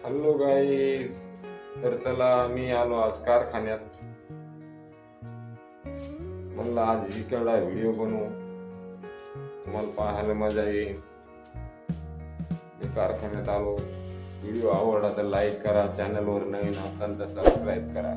Hello guys, तर चला मी आलो आज कारखान्यात. म्हणलं आज इकडला व्हिडिओ बनवू, तुम्हाला पाहायला मजा येईल. मी कारखान्यात आलो. व्हिडिओ आवडला तर लाईक करा, चॅनलवर नवीन असाल तर सबस्क्राईब करा.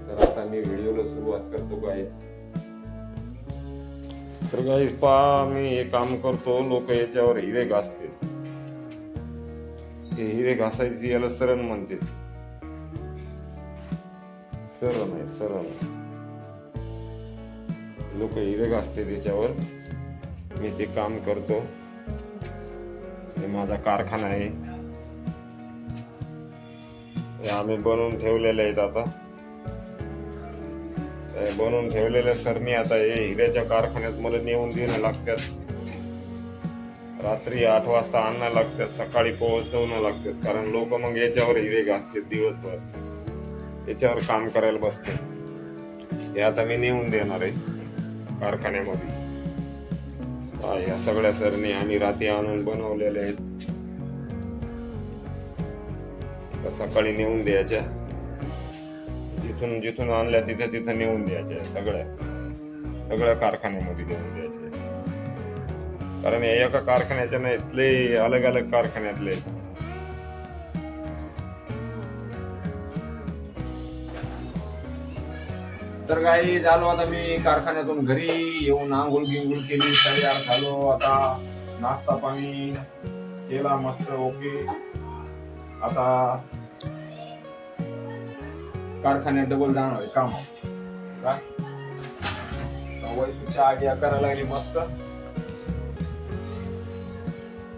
तर आता मी व्हिडिओला सुरुवात करतो गाईज. तर गाईज पहा, मी हे काम करतो. लोक याच्यावर हिरे घासतील. हे हिरे घासायची याला सरण म्हणते. सरण आहे, सरण. लोक हिरे घासते त्याच्यावर. मी ते काम करतो. हे माझा कारखाना आहे. हे आम्ही बनवून ठेवलेले आहेत. आता बनवून ठेवलेल्या सरणी आता हे हिऱ्याच्या कारखान्यात मला नेऊन देणं लागतात. रात्री 8 वाजता आणणं लागतात, सकाळी पोहोचवणं लागतात. कारण लोक मग याच्यावर हिरे घासतात दिवसभर. याच्यावर काम करायला बसते. हे आता मी नेऊन देणार आहे कारखान्यामध्ये. या सगळ्या सरणी आम्ही रात्री आणून बनवलेल्या आहेत. सकाळी नेऊन द्यायच्या. जिथून जिथून आणल्या तिथं नेऊन द्यायच्या. सगळ्या कारखान्यामध्ये नेऊन द्यायचे. कारण एका कारखान्याच्या नाहीत, लय अलग अलग कारखान्यातले. तर काही झालो आता मी कारखान्यातून घरी येऊन आंघोळ गिंघोळ केली, तयार झालो. आता नाश्ता पाणी केला मस्त, ओके. आता कारखान्यात डबल जाणार आहे काम. काय वैसूच्या आज्ञा करायला लागली मस्त.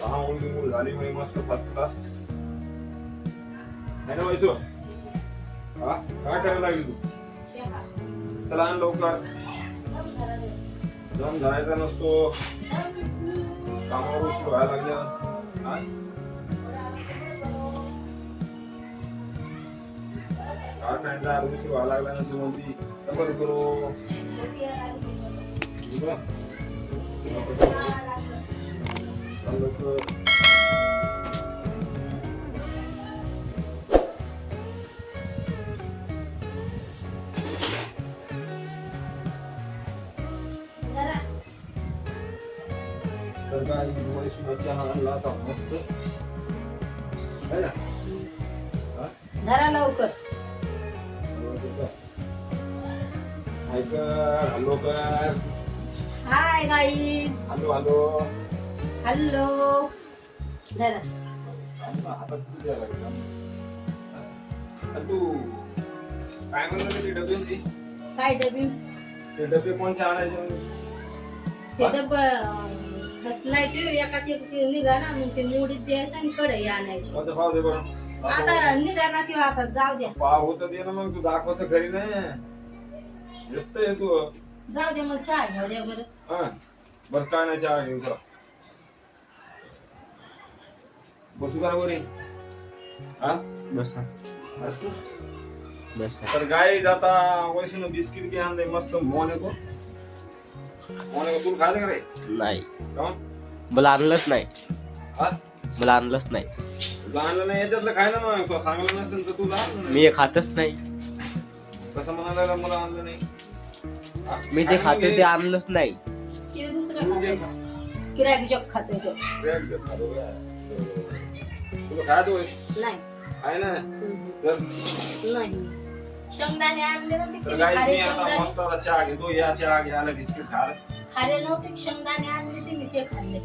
6 उलटी झाली म्हणजे मस्त फर्स्ट क्लास आहे ना वैसू. हा काय करायला लागली तू? चला आण लवकर. दम धरायचा नसतो, कामावर उशीर व्हायला लागल्या. कारखान्याचा उशीर व्हायला लागला ना, तू म्हणती सबर करो. तर काय चहा आणला आता मस्त आहे ना. जरा लवकर. हॅलो कर. Hi guys. Hello hello. Hello. जरा हातात तू द्यायला लागला. तू काय म्हणलं ते डब्याची? काय डबी? ते डबे कोणते आणायचे? ते डब कसलाय ते एकाच एक निघा ना, मग ते मोडीत द्यायचं आणि कढई आणायची. कोणतं पाव दे बरं. आता निघा ना किंवा आता जाऊ द्या. पाव होतं दे ना, मग तू दाखवत घरी नाही येतोय तू. जाऊ द्या, मला चहा घ्या द्या बरं. हा बस काय नाही, चहा घेऊन चला. बसू करा बरी. हा बसा असू. बसा. तर गाई जाता वैष्णव बिस्किट घे आणले मस्त. मोनेको तुला खायचं का रे? नाही, का मला आणलंच नाही. हा मला आणलंच नाही. तुला आणलं नाही याच्यातलं खायला ना. तुला सांगलं नसेल तर तुला मी हे खातच नाही. कसं म्हणायला मला आणलं नाही? हा? मी ते खाते ते आणलंच नाही. ते दुसरं खायचं. गिऱ्हाईक जग खातोय तो. तुला खायचं होय? नाही आहे ना. तर नाही. शेंगदाणे आणले ना ते तर खारे गाई मी आता शेंगदाणे. मस्त आता चहा घेतो. या चहा घ्यायला बिस्किट खा. खारे नव्हते, शेंगदाणे आणले ते मी ते खाल्ले.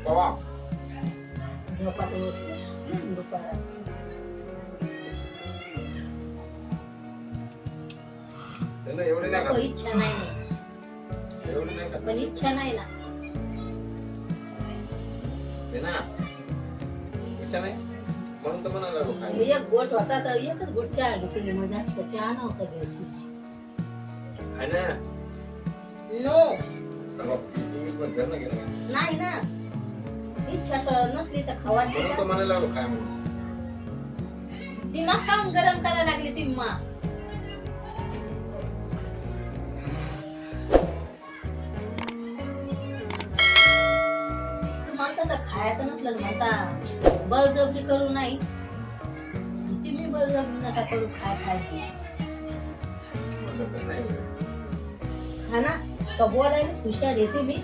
कवा झोपात बसले दुपारात. त्याला एवढे नाही नको, खात. इच्छा नाही. एवढे नाही खात. पण इच्छा नाही ना. ते ना इच्छा नाही म्हणून तर म्हणाला लोक खायला. एक गोट होता तर एकच गोट चहा घेतली. मग जास्त चहा नव्हता घ्यायची. आहे ना. नो, तुम्ही पण घरनं गेला का? नाही ना. इच्छा नसली तर खावा म्हणून तर म्हणायला लागलो काय म्हणून. ती मग काम गरम करायला लागली ती मग. खायचं नसलं ना म्हणता बळजबरी करू नाही तुम्ही बळजबरी नका करू खाय हा ना का बोलायलाच हुशार येते मी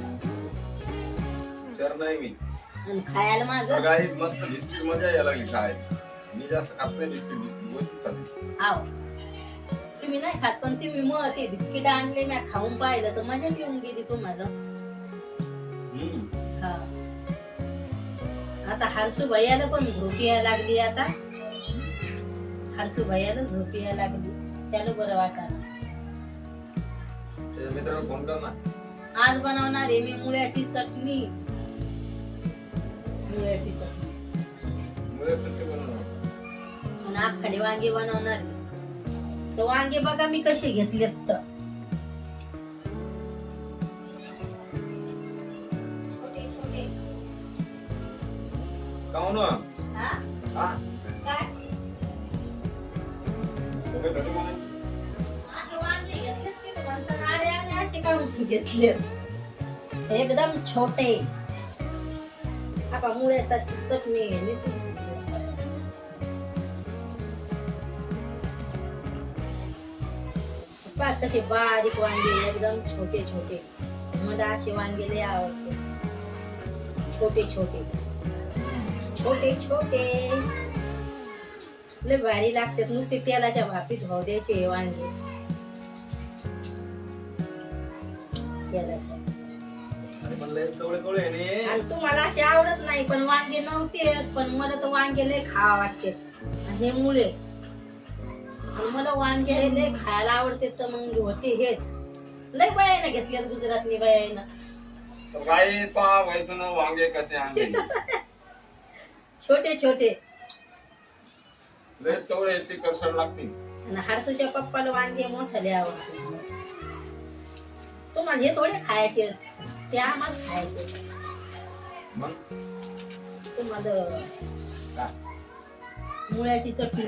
हुशार नाही मी आणि खायला माझं गाई मस्त बिस्किट मजा यायला लागली खायला मी जास्त खात नाही बिस्किट गोष्ट खाते आव तुम्ही नाही खात पण तुम्ही मग ते बिस्किट आणले मी खाऊन पाहिलं तर मजा येऊन गेली तुम्हाला हा आता हर्षू भैयाला पण झोप यायला लागली आता हर्षू भैयाला झोप यायला लागली त्याला बरं वाटणार मित्राला फोन कर ना आज बनवणार आहे मी मुळ्याची चटणी मुळ्याची चटणी आणि आखाडी वांगे बनवणार आहे. तर वांगे बघा मी कसे घेतलेत तर छोटे छोटे काहून हा हा काय तुम्ही कधी बोलले? असे वांगे घेतलेत की मी माणसाला अरे अरे असे काढून घेतलेत एकदम छोटे आता मुळ्याची चटणी घेतली पाच तसे बारीक वांगे एकदम छोटे छोटे मला असे वांगे लय आवडते छोटे छोटे छोटे छोटे लय भारी लागतात नुसते तेलाच्या भापीत भाव द्यायचे हे वांगे तेलाच्या अरे म्हणलं कवळे कवळे आहे रे. आणि तुम्हाला असे आवडत नाही पण वांगे नव्हतेच पण मला तर वांगे लय खावा वाटते आणि हे मुळे आणि मला वांगे हे लय खायला आवडते तर मग होते हेच लय बायानं घेतल्यात गुजरातनी बायानं तर गाई पहा व्हायचं ना वांगे कसे आणले छोटे छोटे लय कवळे ते करसाड लागतील आणि हर्षूच्या पप्पाला वांगे मोठाले आवडते तुम्हाला हे थोडे खायचे ते आम्हाला खायचे मग तुम्हाला काय? मुळ्याची चटणी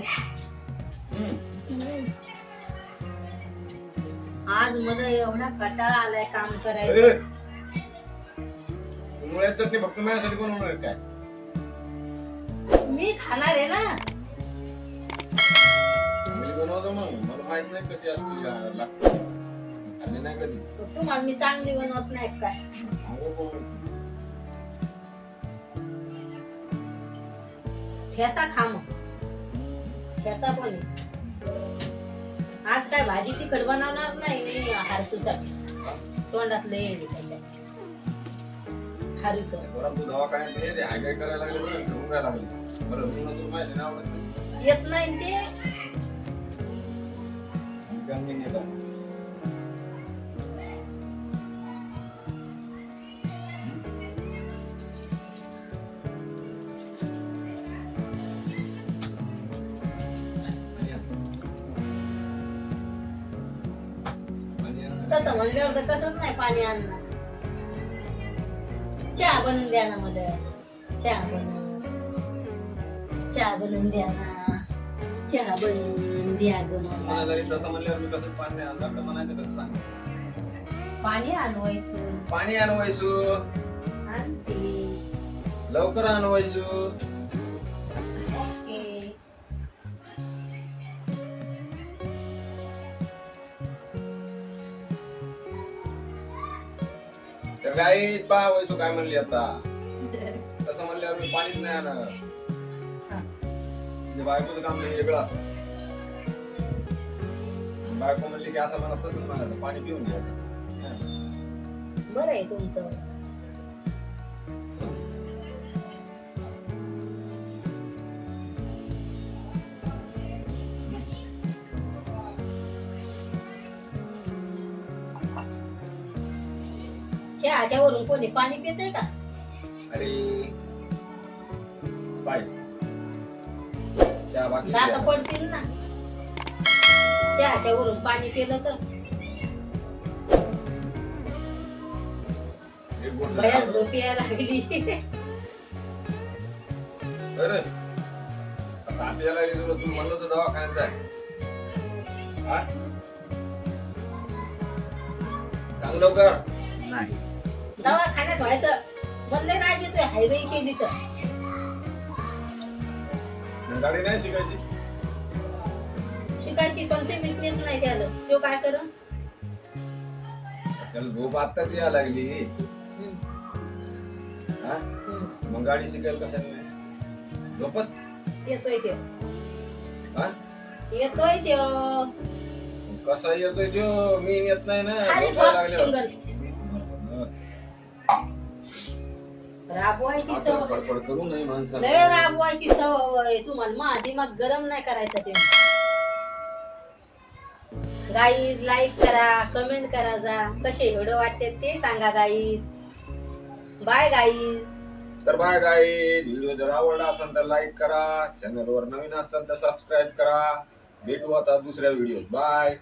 हम्म. आज मला एवढा कंटाळा आलाय काम अरे करायचं मुळे तर ते फक्त माझ्यासाठी बनवणार आहे काय मी खाणार आहे ना मी बनवतो मग मला माहित नाही कशी असते लागते खाल्ली नाही कधी तुम्हाला मी चांगली बनवत नाही काय हो. ठेसा खा मग ठेसा पण आहे. आज काय भाजी तिखट बनवणार नाही मी हारसूसाठी तोंडातलं येईल त्याच्या हारूचं बरं तू दवाखान्यात ये रे हाय काय करायला लागले बरं घेऊन काय लागले बरं मी तुला माहिती नाही आवडत नाही. येत नाही ते गंगे नेलं. तसं म्हणल्यावर तर कसंच नाही पाणी आणणार चहा बनवून द्या ना मला चहा बनवून द्या ना चहा बनवून द्या ग मला मला जरी तसं म्हणल्यावर मी कसं पाणी आणलं तर म्हणायचं कसं सांग पाणी आणवायचं पाणी आणवायचो आणते लवकर आणवायचो ओके तर गाई पाहायचो काय म्हणली आता तसं म्हणल्यावर मी पाणीच नाही आणणार म्हणजे बायकोचं काम हे वेगळं असतं बायको म्हणली की असं म्हणत तसंच म्हणायचं पाणी पिऊन घ्यायचं बरं आहे तुमचं चहाच्या वरून कोणी पाणी पितंय का अरे बाय त्या बाकी दात पडतील ना चहाच्या वरून पाणी पिलं तर एक बोट बऱ्याच झोप यायला लागली अरे आता आपल्याला तुला तू म्हणलं तर दवाखान्यात जाय हा? सांग लवकर नाही दवाखान्यात व्हायचं म्हणले राग येतोय हायवे केली तर गाडी नाही शिकायची. शिकायची पण ते मीच नाही त्याला तो काय कर त्याला झोप आत्ताच यायला लागली. हा? मग गाडी शिकायला कशाने झोपत येतोय त्यो हा? येतोय त्यो कसा येतोय तो मी येत नाही ना खाली झोपायला ठोक लागल्यावर. शिंगल राबवायची सवय फडफड करू नये माणसाला. लय राबवायची सवय तुम्हाला माझी मग गरम नाही करायचं ते गाईज लाईक करा कमेंट करा जा कसे व्हिडिओ वाटते ते सांगा गाईज बाय गाईज तर बाय गाईज व्हिडिओ जर आवडला असेल तर लाईक करा चॅनलवर नवीन असाल तर सबस्क्राईब करा भेटू आता दुसऱ्या व्हिडिओत बाय.